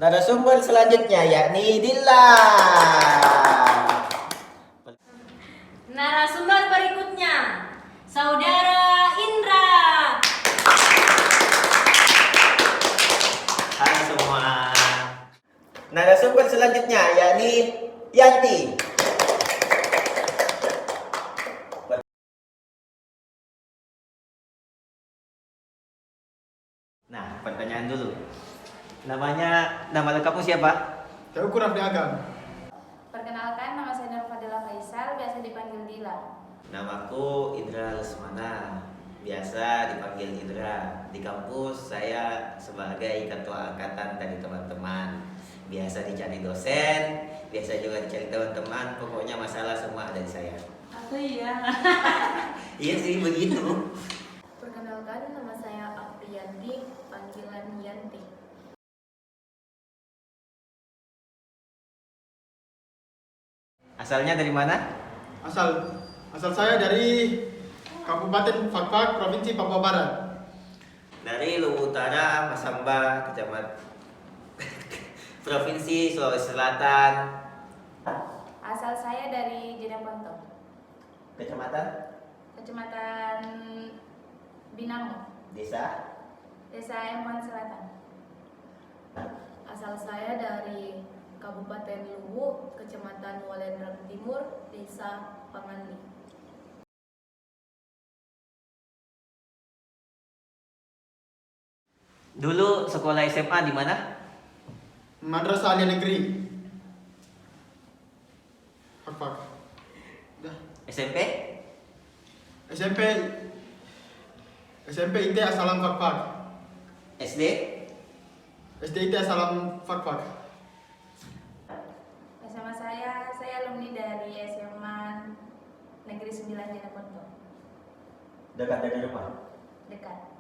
Narasumber selanjutnya yakni Dilla. Narasumber berikutnya, Saudara Indra. Hai semua. Narasumber selanjutnya yakni Yanti. Nah, pertanyaan dulu. Nama lengkapmu siapa? Teguh Rafli Agam. Perkenalkan, nama saya Nur Fadila Faisal, biasa dipanggil Dila. Namaku Indra Lesmana, biasa dipanggil Indra. Di kampus saya sebagai ketua angkatan dari teman-teman. Biasa dicari dosen, biasa juga dicari teman-teman. Pokoknya masalah semua ada di saya. Aku iya. Iya sih begitu. Perkenalkan, nama saya Apriyanti, panggilan Yanti. Asalnya dari mana? Asal saya dari Kabupaten Fakfak, Provinsi Papua Barat. Dari Luwu Utara, Masamba, Kecamatan Provinsi Sulawesi Selatan. Asal saya dari Jeneponto, Kecamatan Kecamatan Binamo, Desa. Desa Empang Selatan. Asal saya dari Kabupaten Luwu, Kecamatan Walendra Timur, Desa Pangandi. Dulu sekolah SMA di mana? Madrasah Alia Negeri. Fakfak. Dah. SMP? SMP IT Asalam Fakfak. SD? SD IT Asalam Fakfak. SMA saya alumni dari SMA Negeri 9 Jeneponto. Dekat dari rumah. Dekat.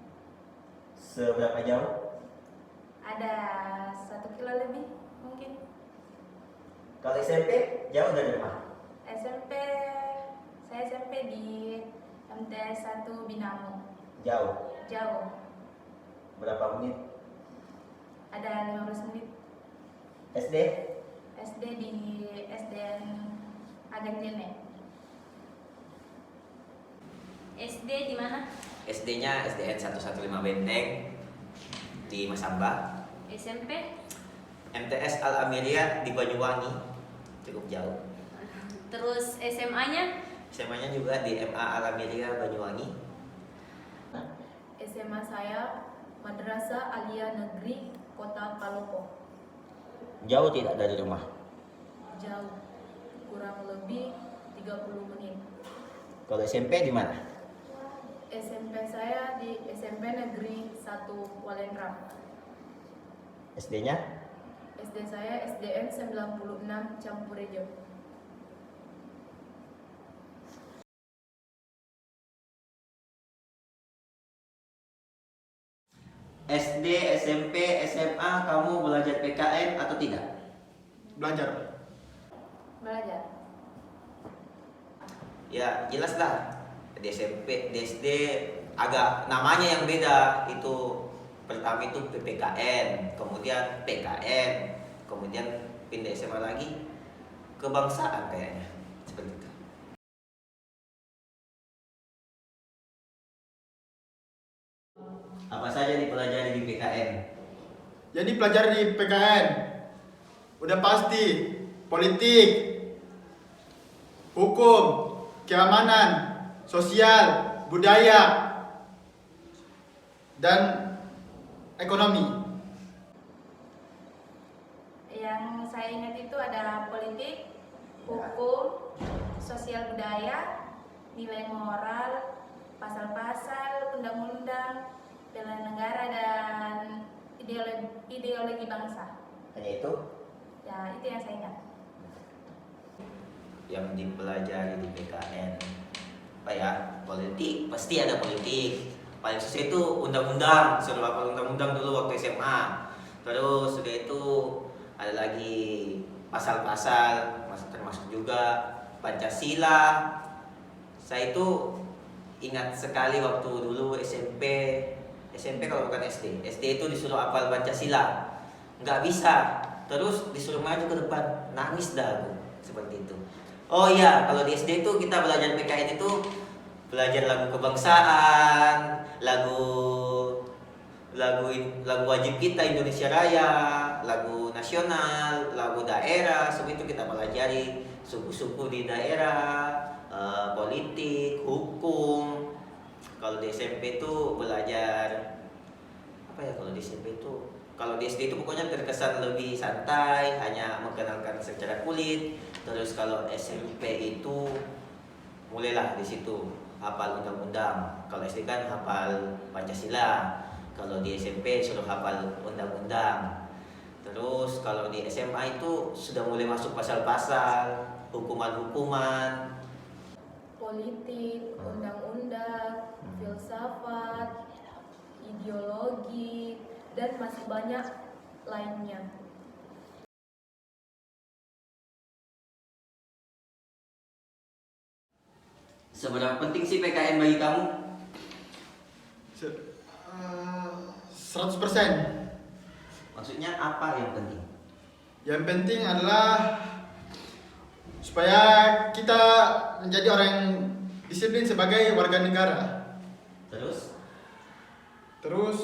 Seberapa jauh? Ada 1 kilo lebih mungkin. Kalau SMP jauh dari rumah. Saya SMP di MTS 1 Binamo. Jauh. Jauh. Berapa menit? Ada 15 menit. SD? SD di SDN Agang Jene. SD di mana? SD-nya SDN 115 Benteng di Masamba. SMP? MTS Al Amelia di Banyuwangi, cukup jauh. Terus SMA-nya? SMA-nya juga di MA Al Amelia Banyuwangi. SMA saya Madrasah Alia Negeri Kota Palopo. Jauh tidak dari rumah? Jauh. Kurang lebih 30 menit. Kalau SMP di mana? SMP saya di SMP Negeri 1 Walendra. SD-nya? SD saya SDN 96 Campurejo. SD, SMP, SMA kamu belajar PKN atau tidak? Belajar. Belajar. Ya jelas lah. Di SMP, di SD agak namanya yang beda. Itu pertama itu PPKN, kemudian PKN, kemudian pindah SMA lagi kebangsaan kayaknya seperti itu. Apa saja dipelajari di PKN? Jadi pelajar di PKN udah pasti politik, hukum, keamanan, sosial, budaya, dan ekonomi. Yang saya ingat itu ada politik, hukum, sosial budaya, nilai moral, pasal-pasal, undang-undang, bela negara, dan ideologi bangsa. Hanya itu Ya, itu yang saya ingat. yang dipelajari di PKN. Apa ya? Politik, pasti ada politik. Paling susah itu undang-undang, suruh hafal undang-undang dulu waktu SMA. Terus sudah itu ada lagi pasal-pasal, termasuk juga Pancasila. Saya itu ingat sekali waktu dulu SMP kalau bukan SD itu disuruh hafal Pancasila. nggak bisa, terus disuruh maju ke depan, nangis dah aku seperti itu. Oh iya, kalau di SD itu kita belajar PKN itu belajar lagu kebangsaan, lagu wajib kita Indonesia Raya, lagu nasional, lagu daerah, semua itu kita pelajari, suku-suku di daerah, politik, hukum. Kalau di SMP itu belajar apa ya? Kalau di SMP itu, kalau di SD itu pokoknya terkesan lebih santai, hanya mengenalkan secara kulit. Terus kalau SMP itu mulailah di situ hafal undang-undang. Kalau SD kan hafal Pancasila. Kalau di SMP suruh hafal undang-undang. Terus kalau di SMA itu sudah mulai masuk pasal-pasal, hukuman-hukuman, Politik, undang-undang, filsafat, ideologi, dan masih banyak lainnya. Seberapa penting sih PKN bagi kamu? 100%. Maksudnya apa yang penting? Yang penting adalah supaya kita menjadi orang yang disiplin sebagai warga negara. Terus?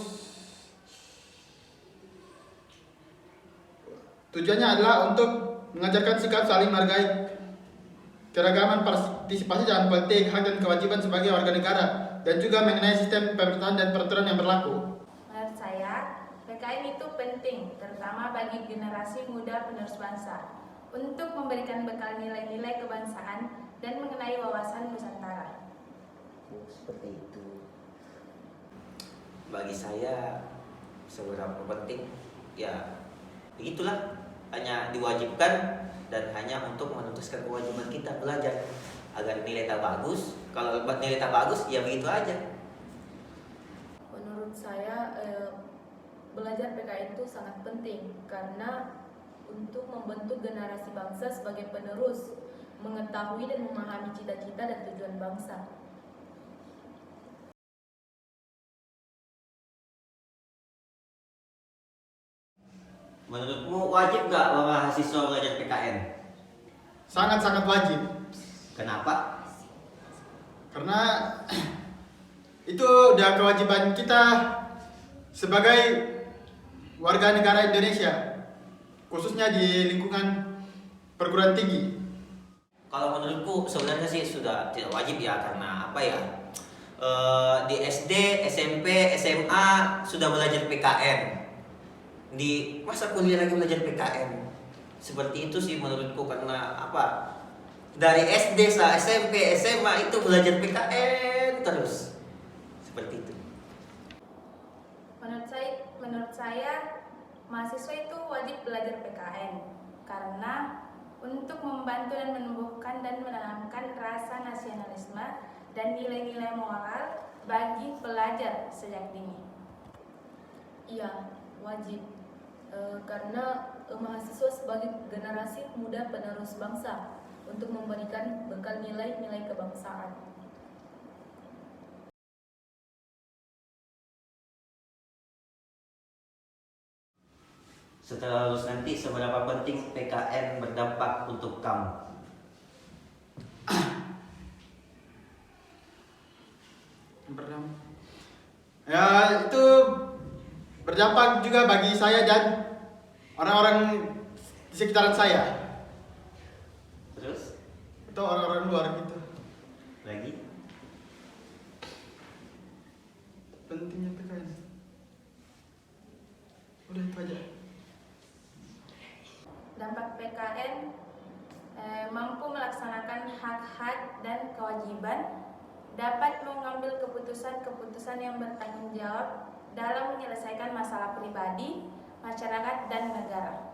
Tujuannya adalah untuk mengajarkan sikap saling menghargai, keragaman partisipasi dalam politik, hak dan kewajiban sebagai warga negara, dan juga mengenai sistem pemerintahan dan peraturan yang berlaku. Menurut saya, PKN itu penting, terutama bagi generasi muda penerus bangsa, untuk memberikan bekal nilai-nilai kebangsaan dan mengenai wawasan Nusantara. Seperti itu. Bagi saya seberapa penting, ya begitulah, hanya diwajibkan dan hanya untuk menutaskan kewajiban kita belajar agar nilai tak bagus. Kalau nilai tak bagus, ya begitu aja. Menurut saya, belajar PKN itu sangat penting karena untuk membentuk generasi bangsa sebagai penerus, mengetahui dan memahami cita-cita dan tujuan bangsa. Menurutmu wajib gak mahasiswa belajar PKN? Sangat-sangat wajib. Kenapa? Karena itu udah kewajiban kita sebagai warga negara Indonesia, khususnya di lingkungan perguruan tinggi. Kalau menurutku sebenarnya sih sudah tidak wajib ya, karena apa ya? Di SD, SMP, SMA sudah belajar PKN. Di masa kuliah lagi belajar PKN. Seperti itu sih menurutku, karena apa? Dari SD, SMP, SMA itu belajar PKN terus. Seperti itu. Menurut saya, mahasiswa itu wajib belajar PKN karena untuk membantu dan menumbuhkan dan menanamkan rasa nasionalisme dan nilai-nilai moral bagi pelajar sejak dini. Iya, wajib. Karena mahasiswa sebagai generasi muda penerus bangsa untuk memberikan bekal nilai-nilai kebangsaan. Setelah lulus nanti, seberapa penting PKN berdampak untuk kamu? Ya, itu berdampak juga bagi saya dan orang-orang di sekitaran saya. Terus? Atau orang-orang luar gitu. Lagi? Pentingnya PKN. Udah itu aja. Dampak PKN mampu melaksanakan hak-hak dan kewajiban, dapat mengambil keputusan-keputusan yang bertanggung jawab dalam menyelesaikan masalah pribadi, masyarakat, dan negara.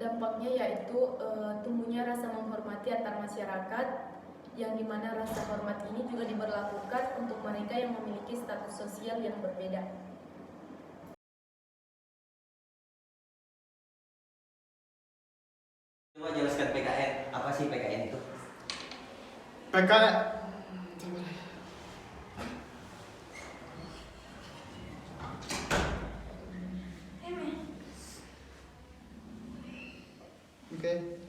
Dampaknya yaitu tumbuhnya rasa menghormati antar masyarakat, yang dimana rasa hormat ini juga diberlakukan untuk mereka yang memiliki status sosial yang berbeda. Coba jelaskan PKN. Apa sih PKN itu? PKN Oke.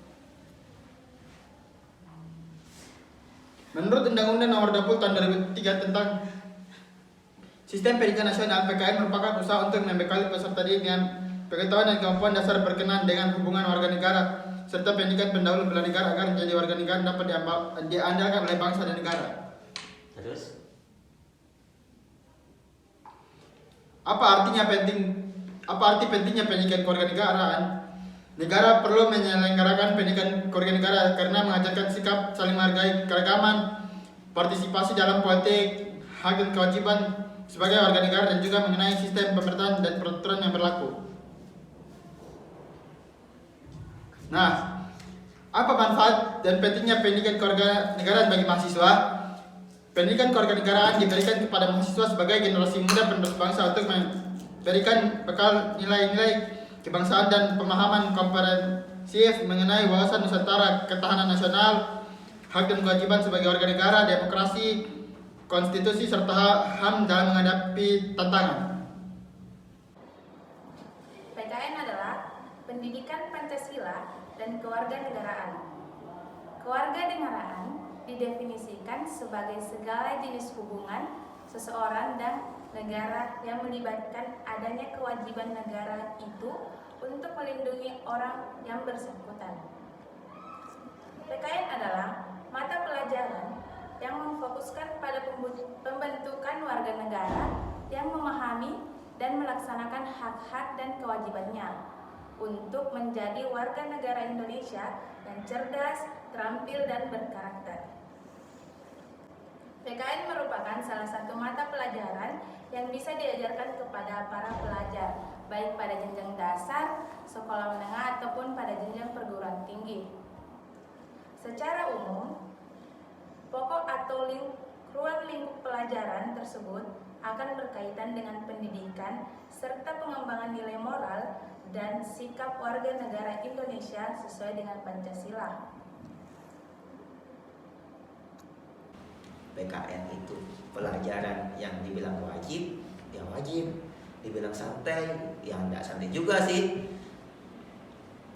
Menurut Undang-Undang Nomor 20 Tahun 2003 tentang Sistem Pendidikan Nasional, PKN merupakan usaha untuk membekali peserta didik dengan pengetahuan dan kemampuan dasar berkenaan dengan hubungan warga negara serta pendidikan pendahulu bela negara agar menjadi warga negara dapat diandalkan oleh bangsa dan negara. Terus? Apa arti pentingnya pendidikan kewarganegaraan? Negara perlu menyelenggarakan pendidikan kewarganegaraan karena mengajarkan sikap saling menghargai keragaman, partisipasi dalam politik, hak dan kewajiban sebagai warga negara dan juga mengenai sistem pemerintahan dan peraturan yang berlaku. Nah, apa manfaat dan pentingnya pendidikan kewarganegaraan bagi mahasiswa? Pendidikan kewarganegaraan diberikan kepada mahasiswa sebagai generasi muda penerus bangsa untuk memberikan bekal nilai-nilai kebangsaan dan pemahaman komprehensif mengenai wawasan Nusantara, ketahanan nasional, hak dan kewajiban sebagai warga negara, demokrasi, konstitusi, serta HAM dalam menghadapi tantangan. PKN adalah pendidikan Pancasila dan kewarganegaraan. Kewarganegaraan didefinisikan sebagai segala jenis hubungan seseorang dan negara yang melibatkan adanya kewajiban negara itu untuk melindungi orang yang bersangkutan. PKN adalah mata pelajaran yang memfokuskan pada pembentukan warga negara yang memahami dan melaksanakan hak-hak dan kewajibannya untuk menjadi warga negara Indonesia yang cerdas, terampil, dan berkarakter. PKN merupakan salah satu mata pelajaran yang bisa diajarkan kepada para pelajar, baik pada jenjang dasar, sekolah menengah, ataupun pada jenjang perguruan tinggi. Secara umum, pokok atau ruang lingkup pelajaran tersebut akan berkaitan dengan pendidikan serta pengembangan nilai moral dan sikap warga negara Indonesia sesuai dengan Pancasila. PKN itu pelajaran yang dibilang wajib, ya wajib. Dibilang santai, ya enggak santai juga sih.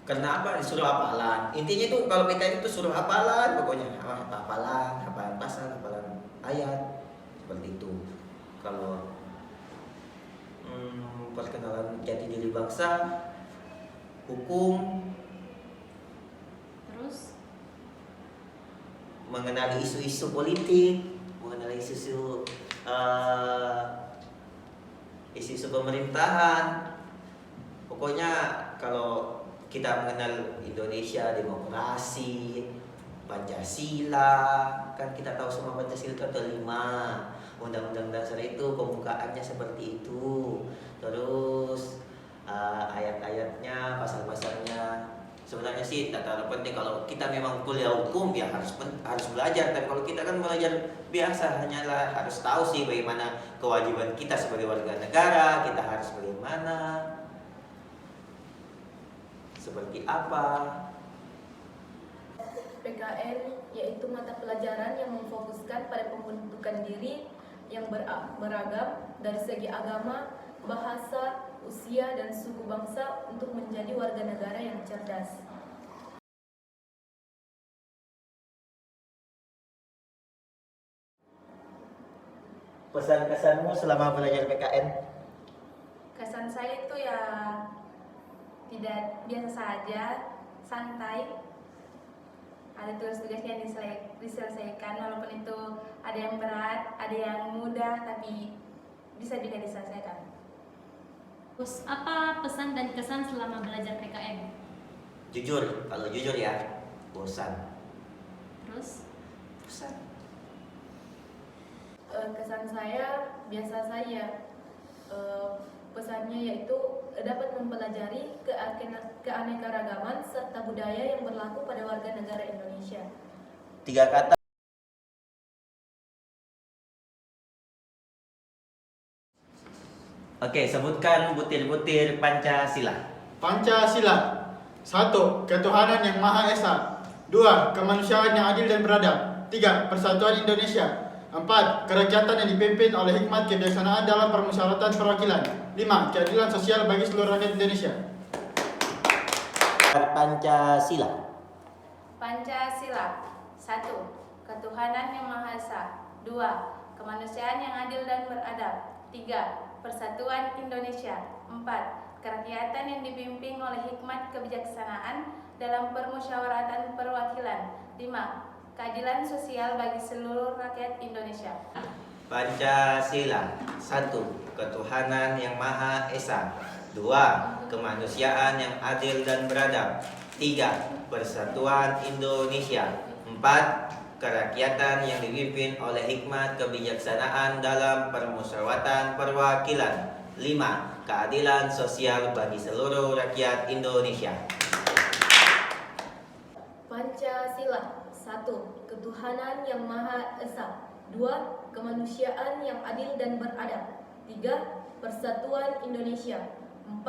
Kenapa disuruh hafalan? Intinya itu kalau PKN itu suruh hafalan, pokoknya hafalan pasal, hafalan ayat, seperti itu. Kalau perkenalan jati diri bangsa, hukum, Terus? mengenali isu-isu politik, mengenali isu-isu pemerintahan. Pokoknya kalau kita mengenal Indonesia, demokrasi, Pancasila, kan kita tahu semua Pancasila itu ada 5. Undang-undang dasar itu pembukaannya seperti itu. Terus ayat-ayatnya, pasal-pasalnya. Sebenarnya sih tak terlalu penting. Kalau kita memang kuliah hukum ya harus belajar. Dan kalau kita kan belajar biasa, hanyalah harus tahu sih bagaimana kewajiban kita sebagai warga negara, kita harus bagaimana, seperti apa. PKN yaitu mata pelajaran yang memfokuskan pada pembentukan diri yang beragam dari segi agama, bahasa, usia, dan suku bangsa untuk menjadi warga negara yang cerdas. Pesan-kesanmu selama belajar PKN? Kesan saya itu ya tidak biasa saja, santai. Ada tugas-tugasnya yang diselesaikan, walaupun itu ada yang berat, ada yang mudah, tapi bisa juga diselesaikan. Terus apa pesan dan kesan selama belajar PKN? Jujur, kalau jujur ya, bosan. Terus? Bosan. Kesan saya biasa saja. Pesannya yaitu dapat mempelajari keanekaragaman serta budaya yang berlaku pada warga negara Indonesia. 3 kata. Oke, sebutkan butir-butir Pancasila. Pancasila. 1. Ketuhanan yang Maha Esa. 2. Kemanusiaan yang adil dan beradab. 3. Persatuan Indonesia. 4. Kerakyatan yang dipimpin oleh hikmat kebijaksanaan dalam permusyawaratan perwakilan. 5. Keadilan sosial bagi seluruh rakyat Indonesia. Pancasila. Pancasila. 1. Ketuhanan yang Maha Esa. 2. Kemanusiaan yang adil dan beradab. 3. Persatuan Indonesia. 4. Kerakyatan yang dipimpin oleh hikmat kebijaksanaan dalam permusyawaratan perwakilan. 5. Keadilan sosial bagi seluruh rakyat Indonesia. Pancasila. 1. Ketuhanan yang Maha Esa. 2. Kemanusiaan yang adil dan beradab. 3. Persatuan Indonesia. 4. Kerakyatan yang dipimpin oleh hikmat kebijaksanaan dalam permusyawaratan perwakilan. 5. Keadilan sosial bagi seluruh rakyat Indonesia. Pancasila. 1. Ketuhanan yang Maha Esa. 2. Kemanusiaan yang adil dan beradab. 3. Persatuan Indonesia. 4.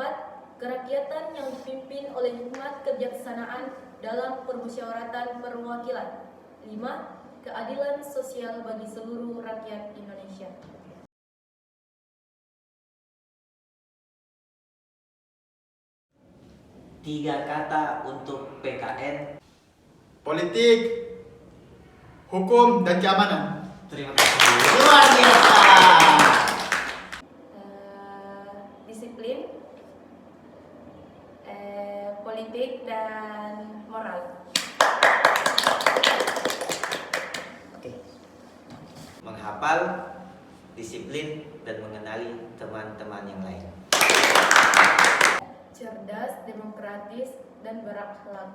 Kerakyatan yang dipimpin oleh hikmat kebijaksanaan dalam permusyawaratan perwakilan. 5. Keadilan sosial bagi seluruh rakyat Indonesia. Tiga kata untuk PKN. Politik, hukum, dan keamanan. Terima kasih. Luar biasa. Disiplin, politik, dan moral. Oke. Menghafal, disiplin, dan mengenali teman-teman yang lain. Cerdas, demokratis, dan berakhlak.